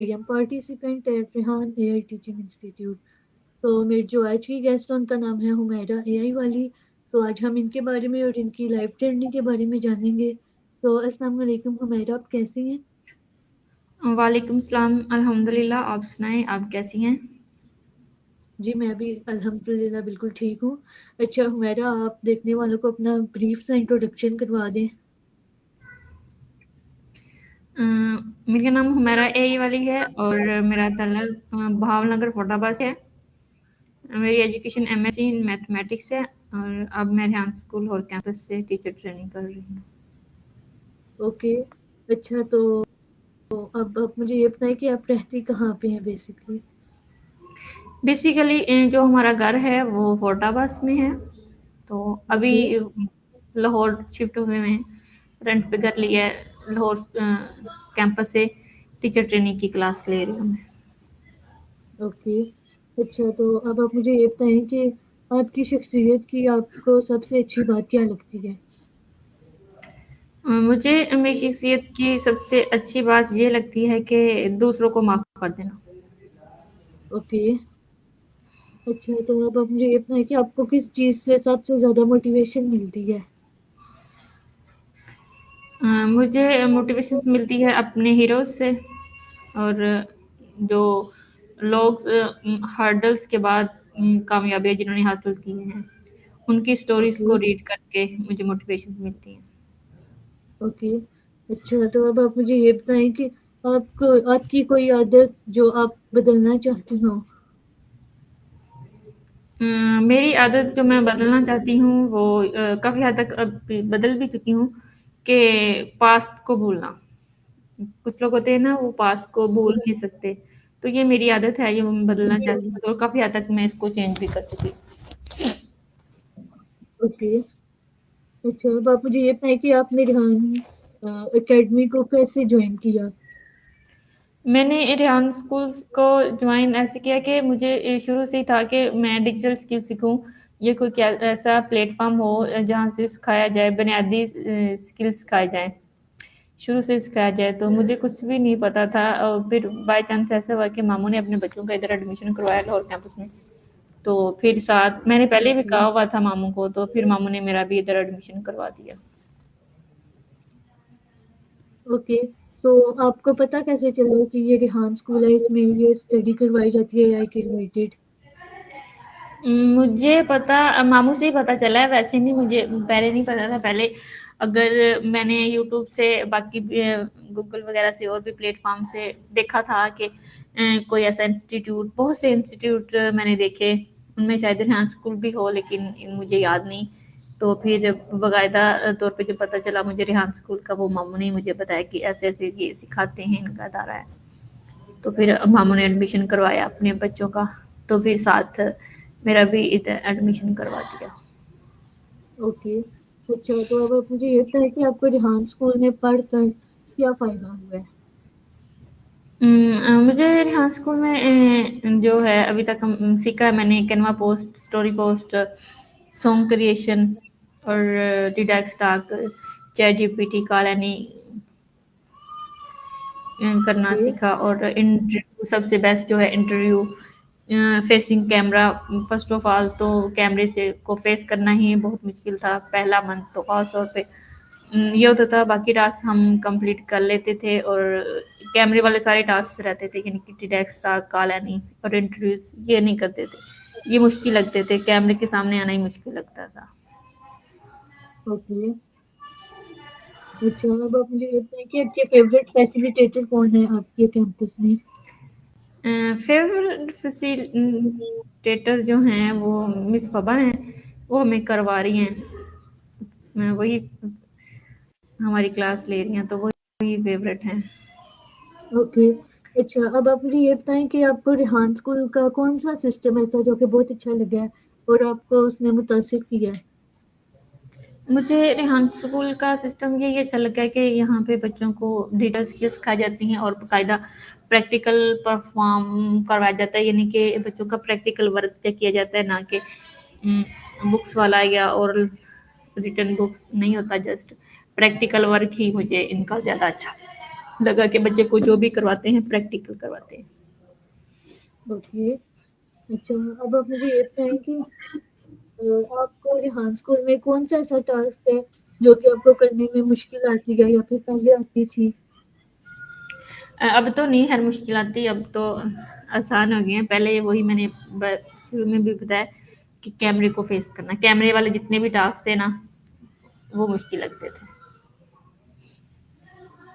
I am participant at Rehan AI Teaching Institute. मेरे जो आज की गेस्ट हैं उनका नाम है हुमैरा एआई वाली। आज हम इनके बारे में और इनकी लाइफ जर्नी के बारे में जानेंगे। अस्सलाम वालेकुम हुमैरा, आप कैसी हैं? वालेकुम सलाम, अल्हम्दुलिल्लाह। आप सुनाएं, आप कैसी हैं? जी मैं भी अल्हम्दुलिल्लाह बिल्कुल ठीक हूँ। अच्छा हुमैरा, आप देखने वालों को अपना ब्रीफ सा इंट्रोडक्शन करवा दें। मेरा नाम हुमैरा एई वाली है और मेरा ताल्लुक भावनगर फोर्टाबाद से है। मेरी एजुकेशन एमएससी इन मैथमेटिक्स है और अब मैं रेहान स्कूल और कैंपस से टीचर ट्रेनिंग कर रही हूँ। ओके। अच्छा अब आप मुझे ये बताएं कि आप रहती कहाँ पे हैं बेसिकली? बेसिकली जो हमारा घर है वो फोर्टाबाद में है, तो अभी ओके। लाहौर शिफ्ट हुए हैं, रेंट पे घर लिया है। लाहौर कैंपस से टीचर ट्रेनिंग की क्लास ले रही हूँ मैं। ओके। अच्छा अब आप मुझे ये बताएं कि आपकी शख्सियत की आपको सबसे अच्छी बात क्या लगती है? मुझे मेरी शख्सियत की सबसे अच्छी बात ये लगती है कि दूसरों को माफ़ कर देना। ओके। अच्छा अब आप मुझे ये बताएं कि आपको किस चीज़ से सबसे ज़्यादा मोटिवेशन मिलती है? मुझे मोटिवेशन मिलती है अपने हीरोज़ से, और जो लोग हर्डल्स के बाद कामयाबियाँ जिन्होंने हासिल की हैं, उनकी स्टोरीज़ ओके। को रीड करके मुझे मोटिवेशन मिलती है। ओके। अच्छा अब आप मुझे ये बताएं कि आपको आपकी कोई आदत जो आप बदलना चाहती हो? मेरी आदत जो मैं बदलना चाहती हूँ वो काफ़ी हद तक अब बदल भी चुकी हूँ, कि पास्ट को भूलना। कुछ लोग होते हैं ना, वो पास्ट को भूल नहीं सकते, तो ये मेरी आदत है, ये मैं बदलना चाहती हूँ, तो काफ़ी हद तक मैं इसको चेंज भी कर चुकी हूँ। ओके। अच्छा अब आप मुझे ये बताएं कि आपने रिहान एकेडमी को कैसे ज्वाइन किया? मैंने रेहान स्कूल्स को ज्वाइन ऐसे किया कि मुझे शुरू से ही था कि मैं डिजिटल स्किल सीखूं। ये कोई क्या ऐसा प्लेटफॉर्म हो जहाँ से सिखाया जाए, बुनियादी स्किल्स सिखाए जाएं, शुरू से सिखाया जाए। तो मुझे कुछ भी नहीं पता था, और फिर बाय चांस ऐसा हुआ कि मामू ने अपने बच्चों का इधर एडमिशन करवाया लाहौर कैंपस में। तो फिर साथ मैंने पहले भी ओके। कहा हुआ था मामू को, तो फिर मामू ने मेरा भी इधर एडमिशन करवा दिया। ओके। आपको पता कैसे चला कि ये रिहान स्कूल है, इसमें ये स्टडी करवाई जाती है एआई के रिलेटेड? मुझे पता मामू से ही पता चला है, वैसे नहीं, मुझे पहले नहीं पता था। पहले अगर मैंने यूट्यूब से, बाकी गूगल वगैरह से और भी प्लेटफॉर्म से देखा था कि कोई ऐसा इंस्टीट्यूट, बहुत से इंस्टीट्यूट मैंने देखे, उनमें शायद रेहान स्कूल भी हो, लेकिन मुझे याद नहीं। तो फिर बाकायदा तौर पे जो पता चला मुझे रेहान स्कूल का, वो मामू ने मुझे बताया कि ऐसे ऐसे ये सिखाते हैं, इनका अदारा है। तो फिर मामू ने एडमिशन करवाया अपने बच्चों का, तो फिर साथ मेरा भी इधर एडमिशन करवा दिया। ओके। अच्छा अब आप मुझे ये बताएं कि आपको रिहान स्कूल में पढ़कर क्या फायदा हुआ है? मुझे यहाँ स्कूल में जो है अभी तक हम सीखा है मैंने, Canva post, story post, song creation और डिडक्ट स्टाक, चैट जीपीटी, कॉल एनी करना ओके। सीखा। और इंटरव्यू सबसे बेस्ट जो है, interview facing camera. First of all तो कैमरे से को फेस करना ही बहुत मुश्किल था पहला मंथ, तो खास तौर पे ये होता था। बाकी टास्क हम कंप्लीट कर लेते थे, और कैमरे वाले सारे टास्क रहते थे, यानी कि टेक्स्ट, कॉल एनी और इंटरव्यूज, ये नहीं करते थे, ये मुश्किल लगते थे, कैमरे के सामने आना ही मुश्किल लगता था। ओके। अच्छा अब आप मुझे ये बताएं कि आपके फेवरेट फैसिलिटेटर कौन है आपके कैंपस में? फेवरेट फैसिलिटेटर जो हैं वो मिस फबा हैं, वो हमें करवा रही हैं, वही हमारी क्लास ले रही हैं, तो वही फेवरेट हैं। ओके। अच्छा अब आप मुझे ये बताएं कि आपको रिहान स्कूल का कौन सा सिस्टम ऐसा जो कि बहुत अच्छा लगा है और आपको उसने मुतासिर किया है? मुझे रेहान स्कूल का सिस्टम ये अच्छा लगा है कि यहाँ पे बच्चों को डिजिटल स्किल्स सिखाई जाती हैं और बाकायदा प्रैक्टिकल परफॉर्म करवाया जाता है, यानी कि बच्चों का प्रैक्टिकल वर्क चेक किया जाता है, ना कि बुक्स वाला या और रिटर्न बुक्स नहीं होता, जस्ट प्रैक्टिकल वर्क ही मुझे इनका ज़्यादा अच्छा। लगा कि बच्चे को जो भी करवाते हैं प्रैक्टिकल करवाते हैं। ओके। अच्छा, अब आप मुझे ये बताएं कि आपको रेहान स्कूल में कौन सा ऐसा टास्क है जो कि आपको करने में मुश्किल आती है या फिर पहले आती थी? अब तो नहीं हर मुश्किल आती, अब तो आसान हो गए हैं। पहले वही मैंने शुरू में भी बताया कि कैमरे को फेस करना, कैमरे वाले जितने भी टास्क थे ना वो मुश्किल लगते थे।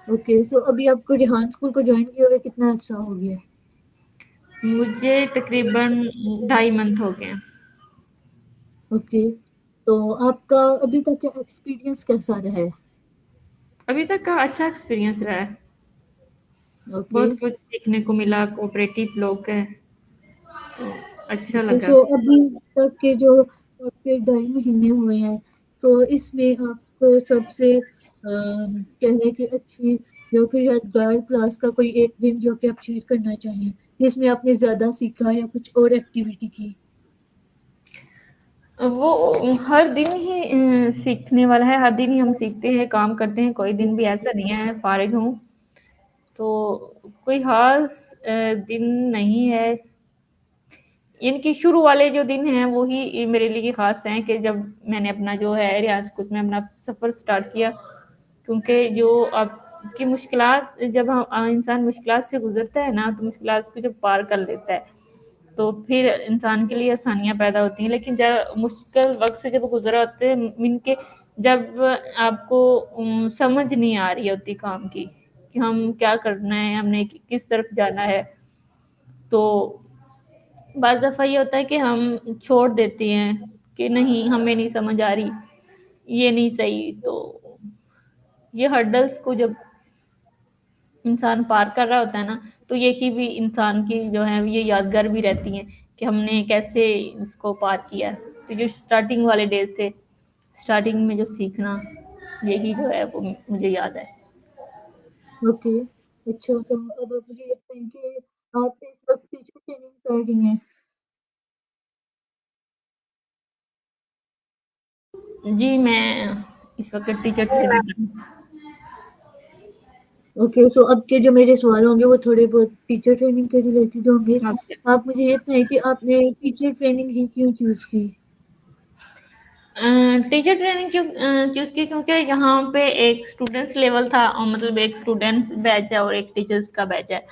ओके, सो अभी आपको रेहान स्कूल को ज्वाइन किए हुए कितना अच्छा हो गया? मुझे तकरीबन 2.5 मंथ हो गए हैं। ओके, तो आपका अभी तक का एक्सपीरियंस कैसा रहा है? अभी तक का अच्छा एक्सपीरियंस रहा है, ओके। बहुत कुछ सीखने को मिला, कोऑपरेटिव लोग हैं तो अच्छा ओके, लगा। सो अभी तक के जो आपके 2.5 महीने हुए हैं, तो इसमें आपको सबसे कहने की अच्छी या फिर यादगार क्लास का कोई एक दिन जो कि आप शेयर करना चाहें, जिसमें आपने ज्यादा सीखा या कुछ और एक्टिविटी की? वो हर दिन ही सीखने वाला है, हर दिन ही हम सीखते हैं, काम करते हैं, कोई दिन भी ऐसा नहीं है फारिग हूँ तो कोई खास दिन नहीं है। इनकी शुरू वाले जो दिन हैं वो ही मेरे लिए खास हैं कि जब मैंने अपना जो है रियाज कुछ में अपना सफ़र स्टार्ट किया, क्योंकि जो आपकी मुश्किलात जब हम इंसान मुश्किलात से गुजरता है ना तो मुश्किलात को जब पार कर लेता है तो फिर इंसान के लिए आसानियाँ पैदा होती हैं। लेकिन जब मुश्किल वक्त से जब गुजरा होते हैं इनके, जब आपको समझ नहीं आ रही होती काम की कि हम क्या करना है, हमने किस तरफ जाना है, तो बाज़ दफ़ा ये होता है कि हम छोड़ देते हैं कि नहीं हमें नहीं समझ आ रही, ये नहीं सही। तो ये हर्डल्स को जब इंसान पार कर रहा होता है ना तो यही भी इंसान की जो है ये यादगार भी रहती हैं कि हमने कैसे इसको पार किया है। तो जो स्टार्टिंग वाले डेज थे, स्टार्टिंग में जो सीखना, यही जो है वो मुझे याद है। ओके। अच्छा, तो अब आप मुझे ये बताएं कि आप इस वक्त टीचर ट्रेनिंग कर रही हैं? जी मैं इस वक्त टीचर ट्रेनिंग। ओके, सो अब के जो मेरे सवाल होंगे वो थोड़े बहुत टीचर ट्रेनिंग के रिलेटेड होंगे। आप मुझे ये बताएं कि आपने टीचर ट्रेनिंग ही क्यों चूज की? टीचर ट्रेनिंग क्यों चूज की, क्योंकि यहाँ पे एक स्टूडेंट्स लेवल था और मतलब एक स्टूडेंट्स बैच है और एक टीचर्स का बैच है।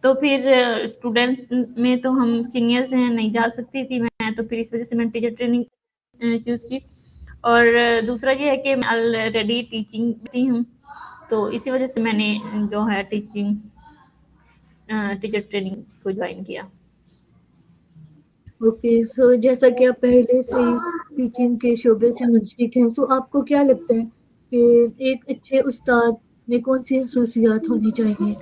तो फिर स्टूडेंट्स में तो हम सीनियर्स हैं, नहीं जा सकती थी मैं, तो फिर इस वजह से मैंने टीचर ट्रेनिंग चूज की। और दूसरा ये है कि मैं ऑलरेडी टीचिंग की हूँ, तो इसी वजह से मैंने जो है टीचिंग टीचर ट्रेनिंग को ज्वाइन किया। ओके, सो जैसा कि आप पहले से ही टीचिंग के शोबे से मुंसलिक हैं, सो आपको क्या लगता है कि एक अच्छे उस्ताद में कौन सी खसूसियात होनी चाहिए?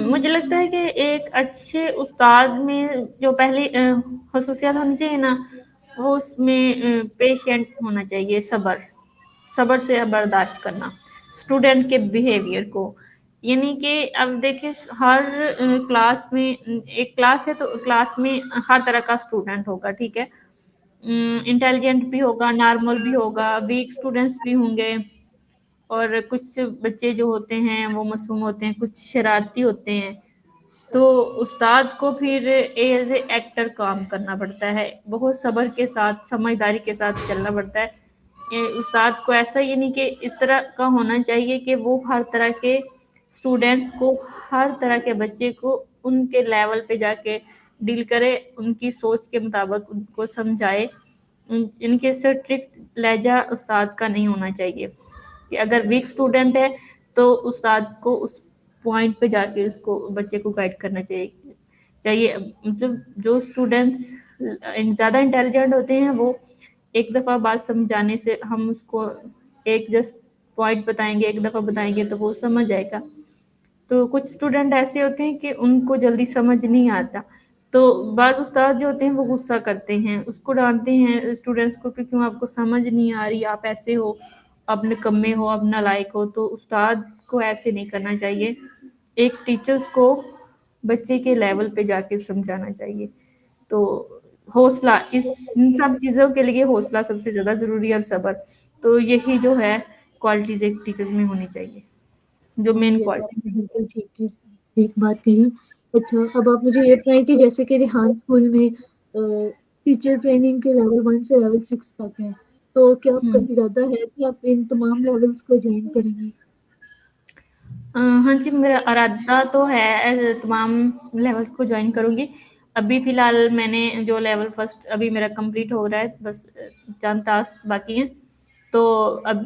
मुझे लगता है कि एक अच्छे उस्ताद में जो पहली खसूसियात होनी चाहिए ना, वो उसमें पेशेंट होना चाहिए, सब्र, सब्र से बर्दाश्त करना स्टूडेंट के बिहेवियर को। यानी कि अब देखिए हर क्लास में एक क्लास है तो क्लास में हर तरह का स्टूडेंट होगा, ठीक है, इंटेलिजेंट भी होगा, नॉर्मल भी होगा, वीक स्टूडेंट्स भी होंगे, और कुछ बच्चे जो होते हैं वो मासूम होते हैं, कुछ शरारती होते हैं। तो उस्ताद को फिर एज ए एक्टर काम करना पड़ता है, बहुत सब्र के साथ समझदारी के साथ चलना पड़ता है। उस्ताद को ऐसा ये नहीं कि इस तरह का होना चाहिए कि वो हर तरह के स्टूडेंट्स को, हर तरह के बच्चे को उनके लेवल पे जाके डील करे, उनकी सोच के मुताबिक उनको समझाए। इनके स्ट्रिक्ट लहजा उस्ताद का नहीं होना चाहिए कि अगर वीक स्टूडेंट है तो उस्ताद को उस पॉइंट पे जाके उसको बच्चे को गाइड करना चाहिए चाहिए मतलब जो स्टूडेंट्स ज़्यादा इंटेलिजेंट होते हैं वो एक दफ़ा बात समझाने से हम उसको एक जस्ट पॉइंट बताएंगे, एक दफ़ा बताएंगे तो वो समझ जाएगा। तो कुछ स्टूडेंट ऐसे होते हैं कि उनको जल्दी समझ नहीं आता, तो बाज़ उस्ताद जो होते हैं वो गुस्सा करते हैं, उसको डांटते हैं स्टूडेंट्स को कि क्यों आपको समझ नहीं आ रही, आप ऐसे हो, आप निकम्मे हो, आप नालायक हो। तो उस्ताद को ऐसे नहीं करना चाहिए, एक टीचर्स को बच्चे के लेवल पे जाके समझाना चाहिए। तो हौसला, इस इन सब चीज़ों के लिए हौसला सबसे ज़्यादा ज़रूरी है और सब्र, तो यही जो है क्वालिटीज़ एक टीचर्स में होनी चाहिए। جو مین یہ تو آپ کوالٹی. نے بالکل ٹھیک بات کہی. اچھا اب آپ مجھے یہ بتائیں کہ جیسے کہ ریحان اسکول میں ٹیچر ٹریننگ کے لیول 1 سے لیول 6 تک ہے، تو کیا آپ کا ارادہ ہے کہ آپ ان تمام لیولس کو جوائن کریں گے؟ ہاں جی، میرا ارادہ تو ہے تمام لیولس کو جوائن کروں گی. ابھی فی الحال میں نے جو لیول فرسٹ ابھی میرا کمپلیٹ ہو رہا ہے، بس چند ٹاسک باقی ہیں. تو اب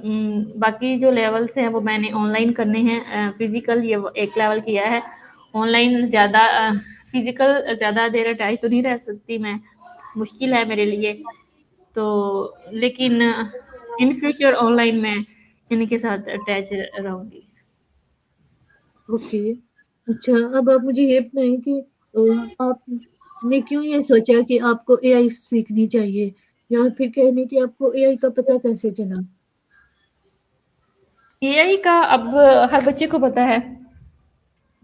باقی جو لیولس ہیں وہ میں نے آن لائن کرنے ہیں. فزیکل یہ ایک لیول کیا ہے، آن لائن زیادہ فزیکل زیادہ دیر اٹیچ تو نہیں رہ سکتی میں، مشکل ہے میرے لیے. تو لیکن ان فیوچر آن لائن میں ان کے ساتھ اٹیچ رہوں گی. اوکے. اچھا اب آپ مجھے یہ بتائیں کہ آپ نے کیوں یہ سوچا کہ آپ کو اے آئی سیکھنی چاہیے، یا پھر کہنے کہ آپ کو اے آئی کا پتہ کیسے چلا؟ اے آئی کا اب ہر بچے کو پتا ہے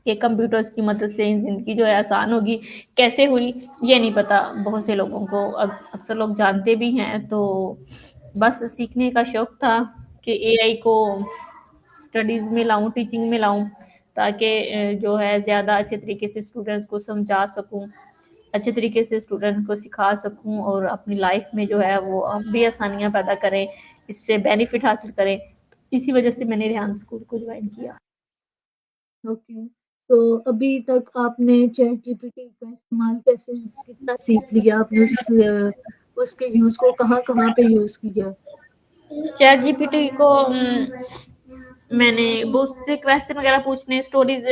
کہ کمپیوٹرز کی مدد سے زندگی جو ہے آسان ہوگی. کیسے ہوئی یہ نہیں پتا بہت سے لوگوں کو، اکثر لوگ جانتے بھی ہیں. تو بس سیکھنے کا شوق تھا کہ اے آئی کو اسٹڈیز میں لاؤں، ٹیچنگ میں لاؤں، تاکہ جو ہے زیادہ اچھے طریقے سے اسٹوڈنٹس کو سمجھا سکوں، اچھے طریقے سے اسٹوڈنٹ کو سکھا سکوں، اور اپنی لائف میں جو ہے وہ بھی آسانیاں پیدا کریں، اس سے بینیفٹ حاصل کریں. اسی وجہ سے میں نے ریحان اسکول کو جوائن کیا. اوکے. تو ابھی تک آپ نے چیٹ جی پی ٹی کا استعمال کتنا سیکھ لیا آپ نے؟ اس کے یوز کو کہاں کہاں پہ یوز کیا؟ چیٹ جی پی ٹی کو میں نے بہت سے کویسچن وغیرہ پوچھنے، اسٹوریز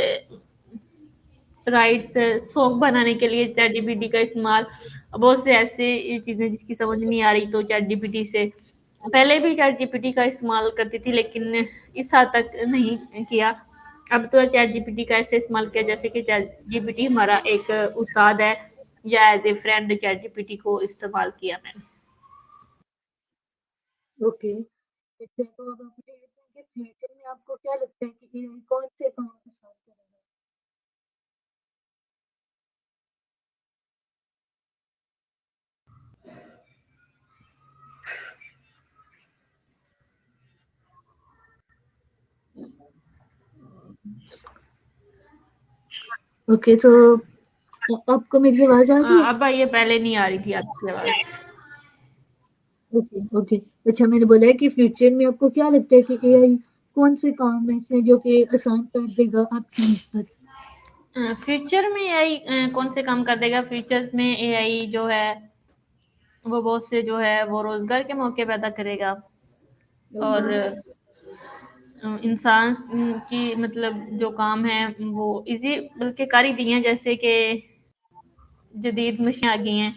رائٹس، سانگ بنانے کے لیے چیٹ جی پی ٹی کا استعمال. بہت سے ایسے چیزیں جس کی سمجھ نہیں آ رہی تو چیٹ جی پی ٹی سے، پہلے بھی چیٹ جی پی ٹی کا استعمال کرتی تھی لیکن اس حد تک نہیں کیا. اب تو چیٹ جی پی ٹی کا ایسے استعمال کیا جیسے کہ چیٹ جی پی ٹی ہمارا ایک استاد ہے، یا as a friend ChatGPT کو استعمال کیا میں نے. اوکے. اچھا تو اب آپ مجھے یہ بتائیں کہ فیوچر میں آپ کو کیا لگتا ہے کہ اے آئی کون سے کام آسان کرے گا؟ اوکے. تو آپ کو میری آواز آ رہی ہے؟ اب یہ پہلے نہیں آ رہی تھی آپ کی آواز. Okay okay. اچھا میں نے بولا ہے کہ فیوچر میں آپ کو کیا لگتا ہے کہ اے آئی کون سے کام ایسے جو کہ آسان کر دے گا آپ کی نسبت؟ فیوچر میں اے آئی کون سے کام کر دے گا؟ فیوچر میں اے آئی جو ہے وہ بہت سے جو ہے وہ روزگار کے موقع پیدا کرے گا، اور اوکے. انسان کی مطلب جو کام ہے وہ ایزی بلکہ کر ہی دی ہیں. جیسے کہ جدید مشین آ گئی ہیں،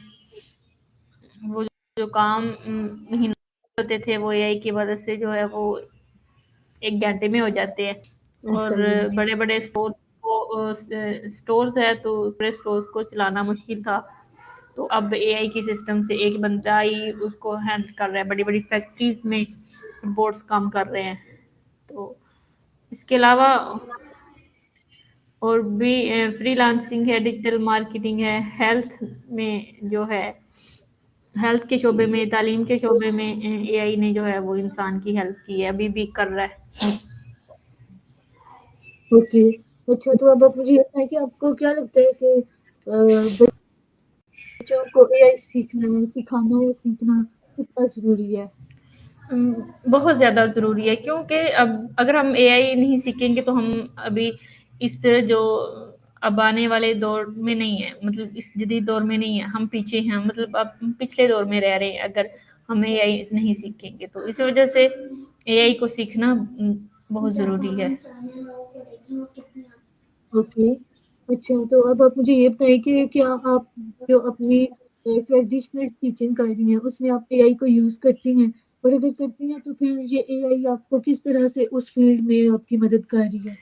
وہ جو کام مہینوں ہوتے تھے وہ اے آئی کی مدد سے جو ہے وہ 1 گھنٹے میں ہو جاتے ہیں. اور ایسا ہی ہے. بڑے بڑے اسٹورز ہے تو بڑے اسٹورز کو چلانا مشکل تھا، تو اب اے آئی کے سسٹم سے ایک بندہ ہی اس کو ہینڈل کر رہا ہے. بڑی بڑی فیکٹریز میں روبوٹس کام کر رہے ہیں. تو اس کے علاوہ اور بھی فری لانسنگ ہے، ڈیجیٹل مارکیٹنگ ہے، ہیلتھ میں جو ہے ہیلتھ کے شعبے میں، تعلیم کے شعبے میں اے آئی نے جو ہے وہ انسان کی ہیلپ کی ہے، ابھی بھی کر رہا ہے. اوکے. اچھا تو اب آپ مجھے یہ بتائیں کہ آپ کو کیا لگتا ہے کہ بچوں کو اے آئی سکھانا یا سیکھنا کتنا ضروری ہے؟ بہت زیادہ ضروری ہے، کیونکہ اب اگر ہم اے آئی نہیں سیکھیں گے تو ہم ابھی اس جو اب آنے والے دور میں نہیں ہے، مطلب اس جدید دور میں نہیں ہے، ہم پیچھے ہیں. مطلب اب پچھلے دور میں رہ رہے ہیں اگر ہم اے آئی نہیں سیکھیں گے. تو اس وجہ سے اے آئی کو سیکھنا بہت ضروری ہے. اوکے. اچھا تو اب آپ مجھے یہ بتائیں کہ کیا آپ جو اپنی ٹریڈیشنل ٹیچنگ کر رہی ہیں اس میں آپ اے آئی کو یوز کرتی ہیں، اور اگر کرتی ہیں تو پھر یہ اے آئی آپ کو کس طرح سے اس فیلڈ میں آپ کی مدد کر رہی ہے؟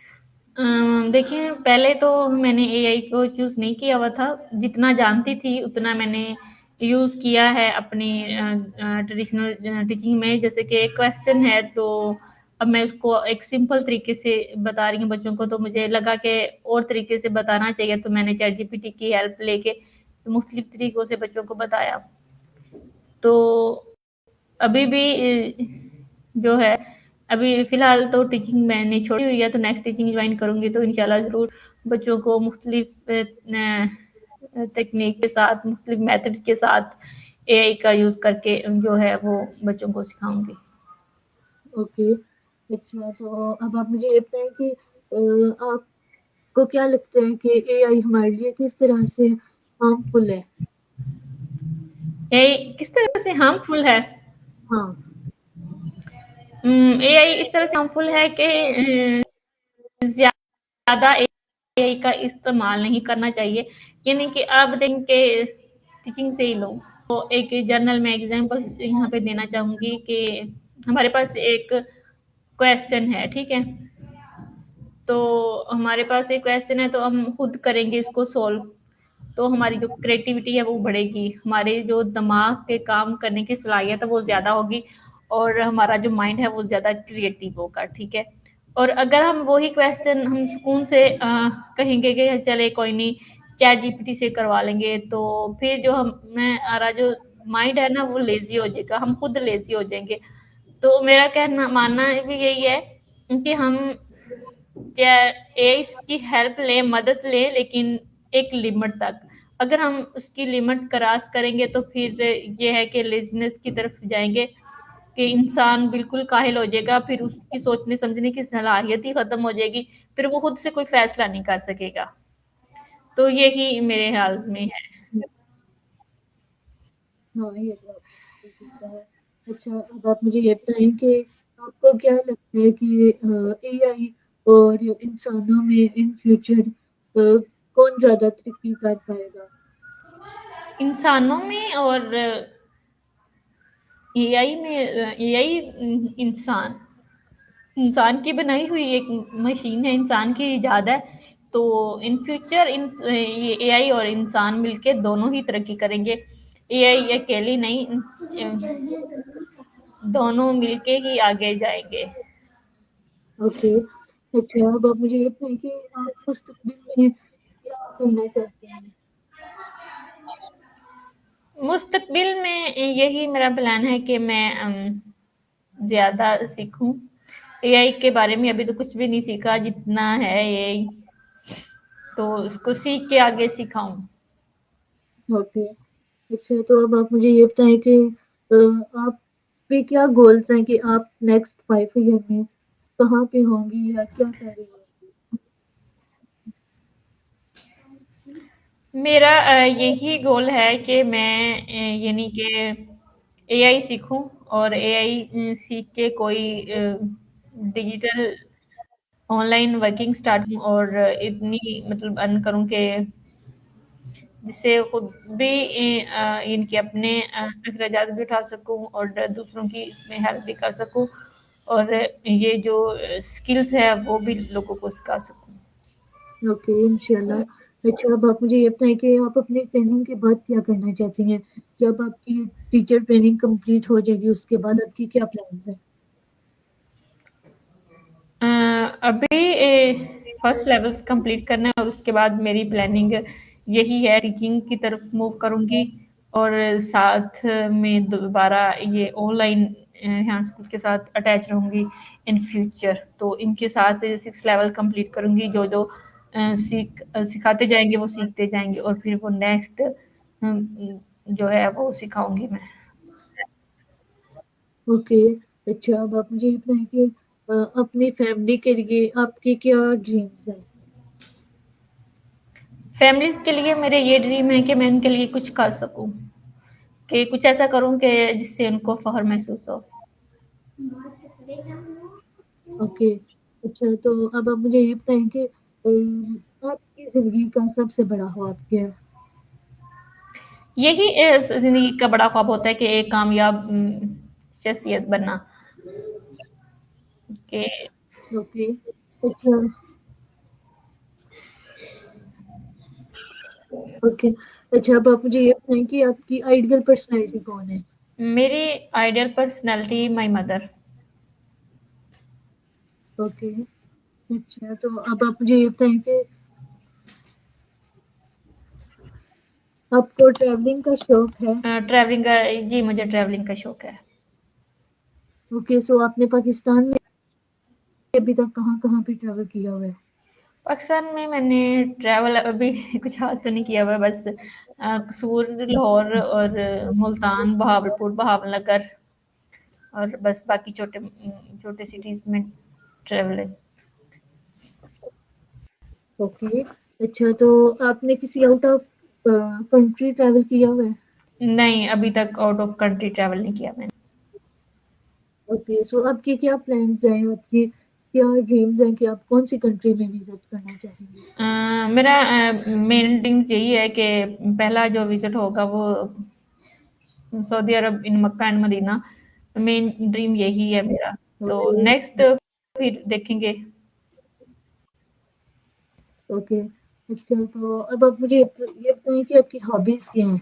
دیکھیں پہلے تو میں نے اے آئی کو چوز نہیں کیا ہوا تھا، جتنا جانتی تھی اتنا میں نے یوز کیا ہے اپنی ٹریڈیشنل ٹیچنگ میں. جیسے کہ ایک کویسچن ہے تو اب میں اس کو ایک سمپل طریقے سے بتا رہی ہوں بچوں کو، تو مجھے لگا کہ اور طریقے سے بتانا چاہیے، تو میں نے چیٹ جی پی ٹی کی ہیلپ لے کے مختلف طریقوں سے بچوں کو بتایا. تو ابھی بھی جو ہے अभी फ़िलहाल तो टीचिंग मैंने छोड़ी हुई है, तो नेक्स्ट टीचिंग जॉइन करूँगी तो इंशाल्लाह ज़रूर बच्चों को मुख्तलिफ तकनीक के साथ, मुख्तलिफ मेथड के साथ एआई का यूज़ करके जो है वो बच्चों को सिखाऊँगी। ओके, अच्छा तो अब आप मुझे ये बताएँ कि आपको क्या लगता है कि एआई हमारे लिए किस तरह से हार्मफुल है? एआई किस तरह से हार्मफुल है? हाँ, एआई इस तरह से हार्मफुल है कि ज़्यादा एआई का इस्तेमाल नहीं करना चाहिए। यानी कि आप देखें टीचिंग से ही लो, तो एक जर्नल में एग्जांपल यहाँ पे देना चाहूँगी कि हमारे पास एक क्वेश्चन है, ठीक है? तो हमारे पास एक क्वेश्चन है तो हम खुद करेंगे इसको सॉल्व, तो हमारी जो क्रिएटिविटी है वो बढ़ेगी, हमारे जो दिमाग के काम करने की सलाहियत है वो ज़्यादा होगी और हमारा जो माइंड है वो ज़्यादा क्रिएटिव होगा, ठीक है। और अगर हम वही क्वेश्चन हम सुकून से कहेंगे कि चले कोई नहीं चैट जीपीटी से करवा लेंगे, तो फिर जो हमारा जो माइंड है ना वो लेजी हो जाएगा, हम खुद लेजी हो जाएंगे। तो मेरा कहना मानना भी यही है कि हम एआई की हेल्प लें, मदद लें, लेकिन एक लिमिट तक। अगर हम उसकी लिमिट क्रॉस करेंगे तो फिर ये है कि लेज़ीनेस की तरफ जाएँगे कि इंसान बिल्कुल काहिल हो जाएगा, फिर उसकी सोचने समझने की सलाहियत ही खत्म हो जाएगी, फिर वो खुद से कोई फैसला नहीं कर सकेगा। तो यही मेरे ख्याल में है। हाँ, ये तो आपने बिल्कुल सही कहा। अच्छा, अब आप मुझे ये बताएँ कि आपको क्या लगता है कि एआई और इंसानों में इन फ्यूचर कौन ज़्यादा तरक्की कर पाएगा? इंसानों में और एआई में एआई इंसान इंसान की बनाई हुई एक मशीन है, इंसान की इजाद है। तो इन फ्यूचर ये एआई और इंसान मिलके दोनों ही तरक्की करेंगे। एआई अकेली नहीं, दोनों मिलके ही आगे जाएंगे। ओके, अच्छा अब आप मुझे ये बताएँ कि आप मुस्तकबिल में क्या करना चाहते हैं? मुस्तकबिल में यही मेरा प्लान है कि मैं ज़्यादा सीखूं। एआई के बारे में अभी तो कुछ भी नहीं सीखा, जितना है एआई तो उसको सीख के आगे सिखाऊं। ओके, अच्छा तो अब आप मुझे ये बताएँ कि आपके क्या गोल्स हैं कि आप नेक्स्ट 5 ईयर में कहाँ पे होंगी या क्या कर रही होंगी? मेरा यही गोल है कि मैं यानी कि एआई सीखूं और एआई सीख के कोई डिजिटल ऑनलाइन वर्किंग स्टार्ट करूं और इतनी मतलब अर्न करूं कि जिससे खुद भी इनके अपने अखराजात भी उठा सकूं और दूसरों की इसमें हेल्प भी कर सकूं और ये जो स्किल्स है वो भी लोगों को सिखा सकूं। ओके, इंशाल्लाह। अच्छा अब आप मुझे ये बताएँ कि आप अपनी ट्रेनिंग के बाद क्या करना चाहती हैं? जब आपकी टीचर ट्रेनिंग कंप्लीट हो जाएगी उसके बाद आपकी क्या प्लान्स हैं? अभी फर्स्ट लेवल्स कंप्लीट करना है और उसके बाद मेरी प्लानिंग यही है टीचिंग की तरफ मूव करूंगी और साथ में दोबारा ये ऑनलाइन यहाँ स्कूल के साथ अटैच रहूंगी इन फ्यूचर। तो इनके साथ 6 लेवल कंप्लीट करूंगी, जो जो सिखाते जाएंगे वो सीखते जाएंगे और फिर वो नेक्स्ट जो है वो सिखाऊंगी मैं। ओके, अच्छा अब आप मुझे ये बताएँ कि अपनी फैमिली के लिए आपके क्या ड्रीम्स हैं? फैमिलीज के लिए मेरे ये ड्रीम है कि मैं उनके लिए कुछ कर सकूं, कि कुछ ऐसा करूं कि जिससे उनको फख्र महसूस हो। ओके, अच्छा तो अब आप मुझे ये बताएँ कि आपकी ज़िंदगी का सबसे बड़ा ख्वाब क्या है? यही जिंदगी का बड़ा ख्वाब होता है कि एक कामयाब शख्सियत बनना, कि ओके, अच्छा ओके, अच्छा अब आप मुझे ये बताएँ कि आपकी आइडियल पर्सनैलिटी कौन है? मेरी ideal personality my mother. Okay, अच्छा तो अब आप मुझे ये बताएँ कि आपको ट्रैवलिंग का शौक है? ट्रैवलिंग का जी मुझे ट्रैवलिंग का शौक है। ओके, सो आपने पाकिस्तान में अभी तक कहाँ-कहाँ पे ट्रैवल किया हुआ है? पाकिस्तान में मैंने ट्रैवल अभी कुछ खास तो नहीं किया हुआ है, बस कसूर, लाहौर और मुल्तान, बहावलपुर, बहावलनगर और बस बाकी छोटे सिटीज़ में ट्रैवल है। ओके, अच्छा तो आपने किसी आउट ऑफ कंट्री ट्रैवल किया हुआ है? नहीं, अभी तक आउट ऑफ कंट्री ट्रैवल नहीं किया मैंने। ओके, सो आपके क्या प्लान्स हैं? आपकी क्या ड्रीम्स हैं कि आप कौन-सी कंट्री में विज़िट करना चाहेंगे? मेरा मेन ड्रीम यही है कि पहला जो विज़िट होगा वो Saudi Arab in Mecca and Medina. Main dream यही है मेरा। तो ओके, नेक्स्ट फिर देखेंगे। ओके। अच्छा तो अब आप मुझे ये बताएँ कि आपकी हॉबीज़ क्या हैं?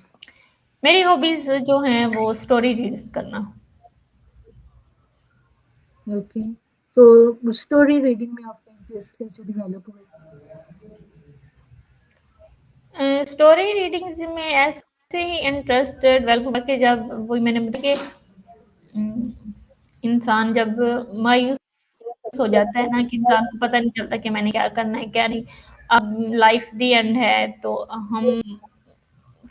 मेरी हॉबीज़ जो हैं वो स्टोरी रीड्स करना। ओके, तो स्टोरी रीडिंग में आपका इंटरेस्ट कैसे डेवलप हुआ? स्टोरी रीडिंग्स में ऐसे ही इंटरेस्ट डेवलप हुआ कि जब वही मैंने बताया कि इंसान जब मायूस हो जाता है ना कि इंसान को पता नहीं चलता कि मैंने क्या करना है क्या नहीं। अब लाइफ दी एंड है तो हम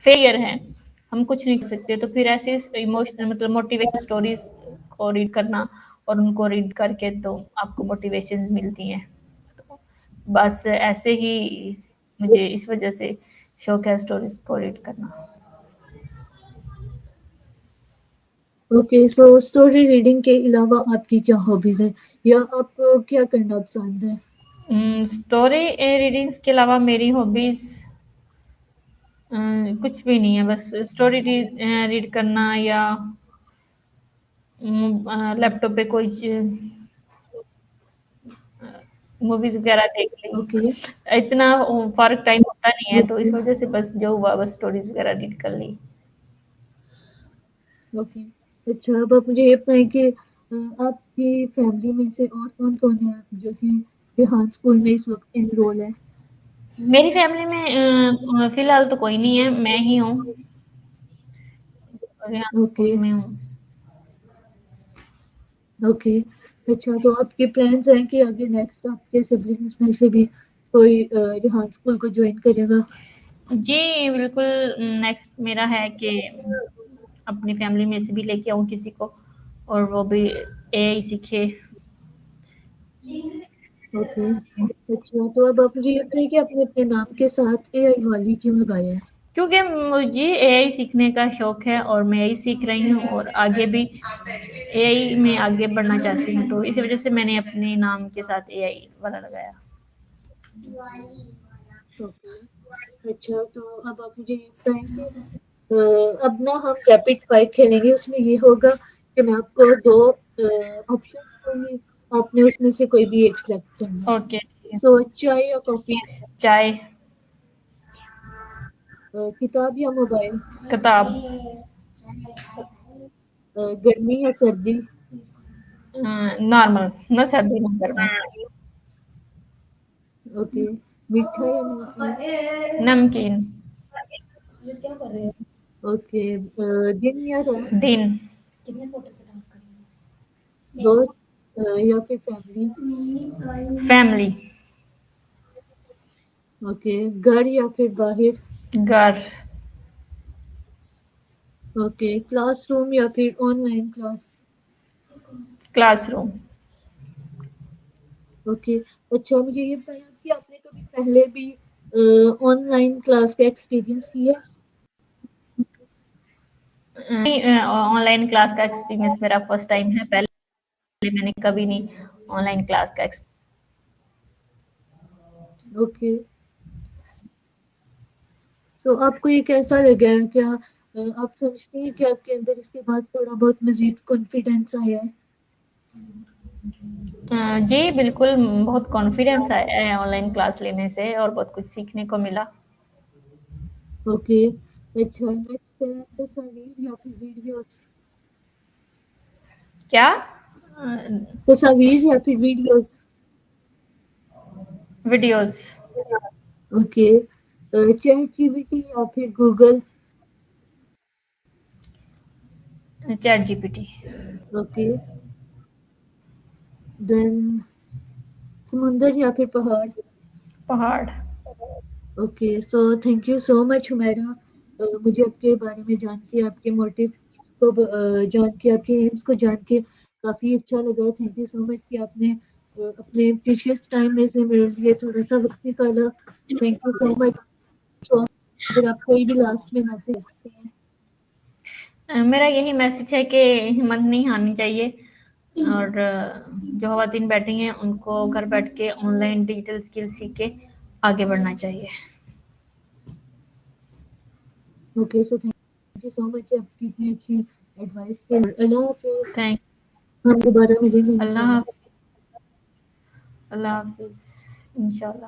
फेलियर हैं, हम कुछ नहीं कर सकते, तो फिर ऐसे इमोशनल मतलब मोटिवेशन स्टोरीज को रीड करना और उनको रीड करके तो आपको मोटिवेशन मिलती हैं। तो बस ऐसे ही मुझे इस वजह से शौक है स्टोरीज को रीड करना। ओके, सो स्टोरी रीडिंग के अलावा आपकी क्या हॉबीज़ हैं? या आपको क्या करना पसंद है? स्टोरी रीडिंग्स के अलावा मेरी हॉबीज कुछ भी नहीं है, बस स्टोरी रीड करना या लैपटॉप पे कोई मूवीज वगैरह देख ओके, ली। इतना फर्क टाइम होता नहीं है तो ओके, इस वजह से बस जो हुआ बस स्टोरीज वगैरह रीड कर ली। ओके। अच्छा अब आप मुझे ये बताएँ कि आपकी फैमिली में से और कौन-कौन है जो कि रेहान स्कूल में इस वक़्त एनरोल है? मेरी फैमिली में फिलहाल तो कोई नहीं है, मैं ही हूँ और यहाँ ओके, स्कूल में हूँ। ओके। अच्छा तो आपके प्लान्स हैं कि आगे नेक्स्ट आपके सिबलिंग्स में से भी कोई रेहान स्कूल को जॉइन करेगा? जी बिल्कुल। नेक्स्ट मेरा है कि अपनी फैमिली में से भी लेके आऊँ किसी को और वो भी एआई सीखे। ओके। अच्छा तो अब आप मुझे ये बताइए कि आपने अपने नाम के साथ एआई वाली क्यों लगाया है? क्योंकि मुझे एआई सीखने का शौक है और मैं यही सीख रही हूँ और आगे भी एआई में आगे बढ़ना चाहती हूँ, तो इसी वजह से मैंने अपने नाम के साथ एआई वाला लगाया। ओके। अच्छा तो अब आप मुझे ये बताएँ कि अब ना हम रैपिड फायर खेलेंगे उसमें ये होगा कि मैं आपको 2 ऑप्शंस दूँगी, आपने उसमें से कोई भी एक सिलेक्ट करना है। ओके ठीक है। सो चाय या कॉफ़ी? चाय। किताब या मोबाइल? किताब। गर्मी या सर्दी? नॉर्मल, ना सर्दी ना गर्मी। ओके। मीठा या नमकीन? नमकीन। ओके। दिन या रात? दिन। दोस्त या फिर फैमिली? फैमिली। ओके। घर या फिर बाहर? घर। ओके। क्लासरूम या फिर ऑनलाइन क्लास? क्लासरूम। ओके। अच्छा मुझे ये बताइए कि आपने कभी पहले भी ऑनलाइन क्लास का एक्सपीरियंस किया है? ऑनलाइन क्लास का एक्सपीरियंस मेरा फर्स्ट टाइम है, पहले मैंने कभी नहीं ऑनलाइन क्लास का ओके। तो आपको ये कैसा लगा है? क्या आप समझती हैं कि आपके अंदर इसके बाद थोड़ा बहुत मज़ीद कॉन्फिडेंस आया है? जी बिल्कुल। बहुत कॉन्फिडेंस आया है ऑनलाइन क्लास लेने से और बहुत कुछ सीखने को मिला। ओके। अच्छा नेक्स्ट है तस्वीर या फिर वीडियोज़? क्या? तस्वीर या फिर videos? Videos. Okay. ChatGPT या फिर Google? ChatGPT. Okay. Then سمندر یا پھر پہاڑ؟ پہاڑ. Okay so thank you so much Humaira, مجھے آپ کے بارے میں جان کے، آپ کے موٹیو کو جان کے، آپ کے ایمس کو جان کے کافی اچھا لگا. تھینک یو سو مچ کہ آپ نے اپنے پریشیس ٹائم میں سے میرے لیے تھوڑا سا وقت نکالا. تھینک یو سو مچ. اگر آپ کوئی بھی لاسٹ میں میسج کرتے ہیں. میرا یہی میسج ہے کہ ہمت نہیں ہارنی چاہیے، اور جو خواتین بیٹھی ہیں ان کو گھر بیٹھ کے آن لائن ڈیجیٹل اسکل سیکھ کے آگے بڑھنا چاہیے. Okay so thank you so much آپ کی اتنی اچھی ایڈوائس کے لیے. اللہ حافظ. تھینک ہم دوبارہ ملیں گے اللہ انشاءاللہ. حافظ. اللہ حافظ انشاءاللہ.